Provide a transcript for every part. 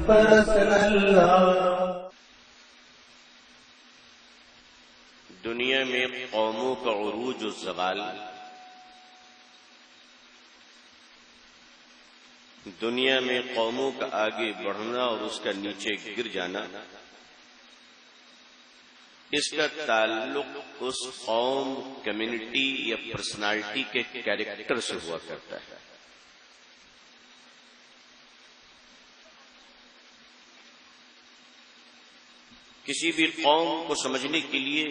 برسنا اللہ۔ دنیا میں قوموں کا عروج و زوال، دنیا میں قوموں کا آگے بڑھنا اور اس کا نیچے گر جانا، اس کا تعلق اس قوم، کمیونٹی یا پرسنالٹی کے کیریکٹر سے ہوا کرتا ہے۔ کسی بھی قوم کو سمجھنے کے لیے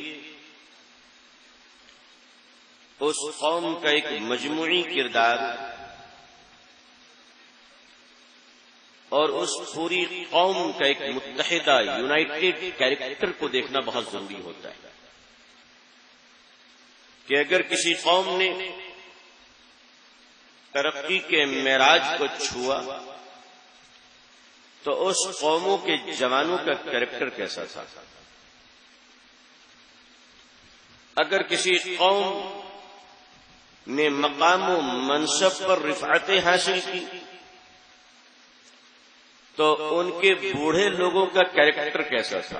اس قوم کا ایک مجموعی کردار اور اس پوری قوم کا ایک متحدہ یونائٹڈ کیریکٹر کو دیکھنا بہت ضروری ہوتا ہے کہ اگر کسی قوم نے ترقی کے معراج کو چھوا تو اس قوموں کے جوانوں کا کیریکٹر کیسا تھا؟ اگر کسی قوم نے مقام و منصب پر رفعتیں حاصل کی تو ان کے بوڑھے لوگوں کا کیریکٹر کیسا تھا؟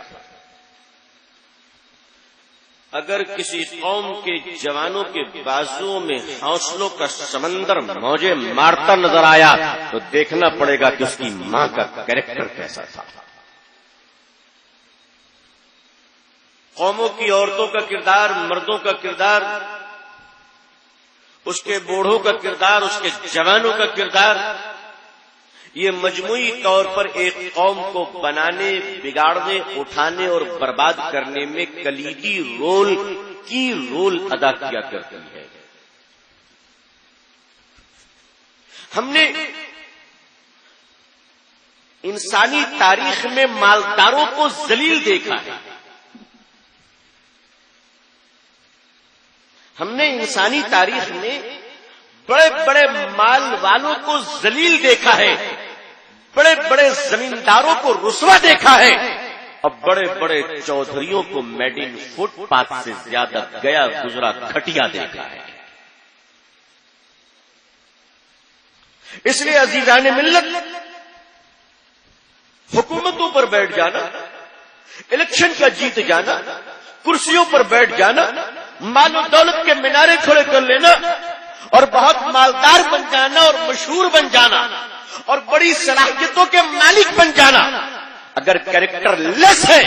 اگر کسی قوم کے جوانوں کے بازوؤں میں حوصلوں کا سمندر موجیں مارتا نظر آیا تو دیکھنا پڑے گا کہ اس کی ماں کا کیریکٹر کیسا تھا۔ قوموں کی عورتوں کا کردار، مردوں کا کردار، اس کے بوڑھوں کا کردار، اس کے جوانوں کا کردار، یہ مجموعی طور پر ایک قوم کو بنانے، بگاڑنے، اٹھانے اور برباد کرنے میں کلیدی رول ادا کیا کرتی ہے۔ ہم نے انسانی تاریخ میں مالداروں کو ذلیل دیکھا ہے، ہم نے انسانی تاریخ میں بڑے بڑے مال والوں کو ذلیل دیکھا ہے، بڑے بڑے زمینداروں کو رسوا دیکھا ہے، اور بڑے بڑے چودھریوں کو میڈ ان فٹ پاتھ سے زیادہ گیا گزرا گھٹیا دیکھا ہے۔ اس لیے عزیزان ملت، حکومتوں پر بیٹھ جانا، الیکشن کا جیت جانا، کرسیوں پر بیٹھ جانا، مال و دولت کے مینارے کھڑے کر لینا اور بہت مالدار بن جانا اور مشہور بن جانا اور بڑی صلاحیتوں کے مالک بن جانا، اگر کیریکٹر لیس ہے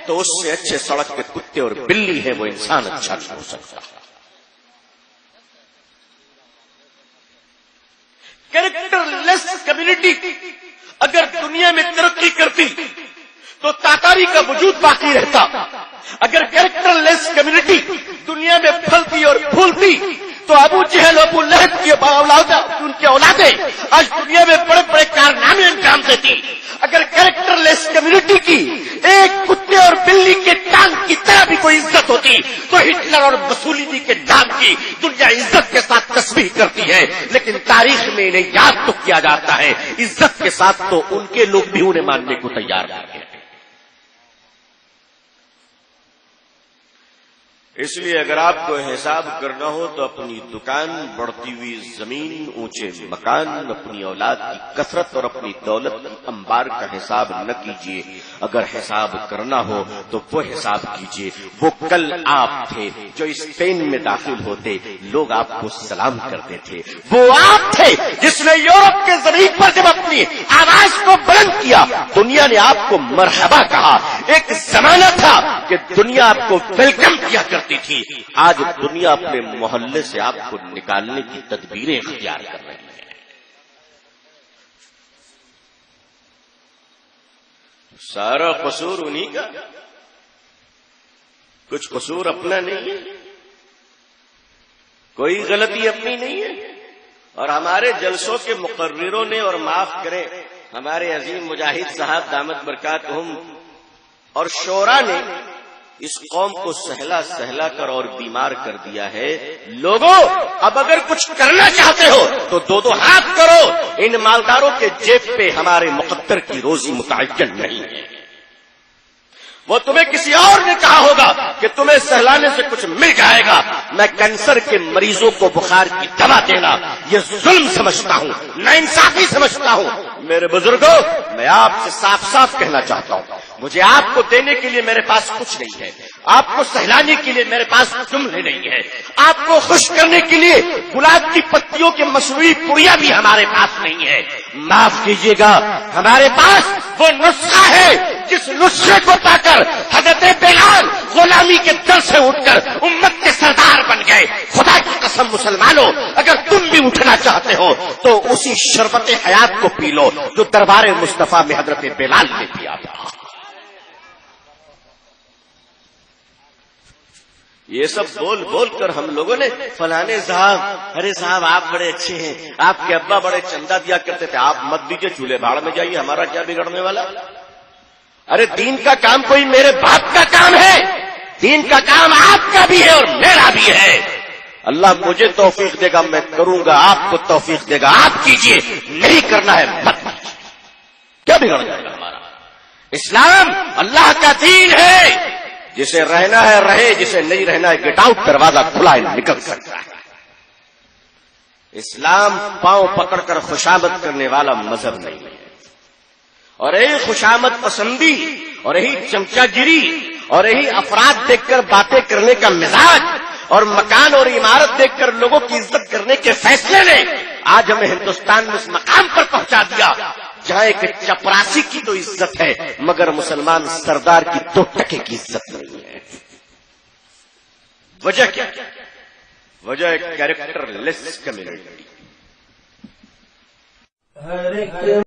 تو اس سے اچھے سڑک کے کتے اور بلی ہے، وہ انسان اچھا نہیں ہو سکتا۔ کیریکٹر لیس کمیونٹی اگر دنیا میں ترقی کرتی تو تاتاری کا وجود باقی رہتا، اگر کیریکٹر لیس کمیونٹی دنیا میں پھلتی اور پھولتی تو ابو جہل، ابو لہب کی ان کی اولادیں آج دنیا میں بڑے بڑے کارنامے انجام دیتی۔ اگر کیریکٹر لیس کمیونٹی کی ایک کتے اور بلی کے ٹانگ کی طرح بھی کوئی عزت ہوتی تو ہٹلر اور مسولینی کے ڈانگ کی دنیا عزت کے ساتھ تسبیح کرتی ہے، لیکن تاریخ میں انہیں یاد تو کیا جاتا ہے عزت کے ساتھ تو ان کے لوگ بھی انہیں ماننے کو تیار نہیں ہیں۔ اس لیے اگر آپ کو حساب کرنا ہو تو اپنی دکان، بڑھتی ہوئی زمین، اونچے مکان، اپنی اولاد کی کثرت اور اپنی دولت کی انبار کا حساب نہ کیجیے۔ اگر حساب کرنا ہو تو وہ حساب کیجیے، وہ کل آپ تھے جو اسپین میں داخل ہوتے لوگ آپ کو سلام کرتے تھے، وہ آپ تھے جس نے یورپ کے زمین پر جب اپنی آواز کو بلند کیا دنیا نے آپ کو مرحبا کہا۔ ایک زمانہ تھا کہ دنیا آپ کو ویلکم کیا کرتی تھی، آج دنیا اپنے محلے سے آپ کو نکالنے کی تدبیریں اختیار کر رہی ہے۔ سارا قصور انہی کا، کچھ قصور اپنا نہیں ہے، کوئی غلطی اپنی نہیں ہے۔ اور ہمارے جلسوں کے مقرروں نے، اور معاف کریں ہمارے عظیم مجاہد صاحب دامت برکاتہم اور شورا نے، اس قوم کو سہلا سہلا کر اور بیمار کر دیا ہے۔ لوگوں اب اگر کچھ کرنا چاہتے ہو تو دو ہاتھ کرو، ان مالداروں کے جیب پہ ہمارے مقدر کی روزی متعین نہیں ہے۔ وہ تمہیں کسی اور نے کہا ہوگا کہ تمہیں سہلانے سے کچھ مل جائے گا۔ میں کینسر کے مریضوں کو بخار کی دوا دینا یہ ظلم سمجھتا ہوں، ناانصافی سمجھتا ہوں۔ میرے بزرگوں، میں آپ سے صاف صاف کہنا چاہتا ہوں، مجھے آپ کو دینے کے لیے میرے پاس کچھ نہیں ہے، آپ کو سہلانے کے لیے میرے پاس جملے نہیں ہے، آپ کو خوش کرنے کے لیے گلاب کی پتیوں کے مصنوعی پڑیاں بھی ہمارے پاس نہیں ہے۔ معاف کیجیے گا، ہمارے پاس وہ نسخہ ہے جس نسخے کو پا کر حضرت بلال غلامی کے در سے اٹھ کر امت کے سردار بن گئے۔ خدا کی قسم مسلمانوں، اگر تم بھی اٹھنا چاہتے ہو تو اسی شربت حیات کو پی لو جو دربار مصطفیٰ میں حضرت بلال نے پیا تھا۔ یہ سب بول بول کر ہم لوگوں نے فلانے صاحب، ارے صاحب آپ بڑے اچھے ہیں، آپ کے ابا بڑے چندہ دیا کرتے تھے، آپ مت دیجیے، چولہے بھاڑ میں جائیے، ہمارا کیا بگڑنے والا۔ ارے دین کا کام کوئی میرے باپ کا کام ہے، دین کا کام آپ کا بھی ہے اور میرا بھی ہے۔ اللہ مجھے توفیق دے گا میں کروں گا، آپ کو توفیق دے گا آپ کیجیے، نہیں کرنا ہے مت کیجیے، کیا بگڑ جائے گا ہمارا۔ اسلام اللہ کا دین ہے، جسے رہنا ہے رہے، جسے نہیں رہنا ہے گیٹ آؤٹ، دروازہ کھلا ہے نکل سکتا ہے۔ اسلام پاؤں پکڑ کر خوشامد کرنے والا مذہب نہیں ہے، اور یہی خوشامد پسندی اور یہی چمچا گیری اور یہی افراد دیکھ کر باتیں کرنے کا مزاج اور مکان اور عمارت دیکھ کر لوگوں کی عزت کرنے کے فیصلے نے آج ہمیں ہندوستان میں اس مقام پر پہنچا دیا جہاں ایک چپراسی کی تو عزت ہے مگر مسلمان سردار کی 2 ٹکے کی عزت نہیں ہے۔ وجہ کیا؟ وجہ ایک کیریکٹر لیس کمیونٹی۔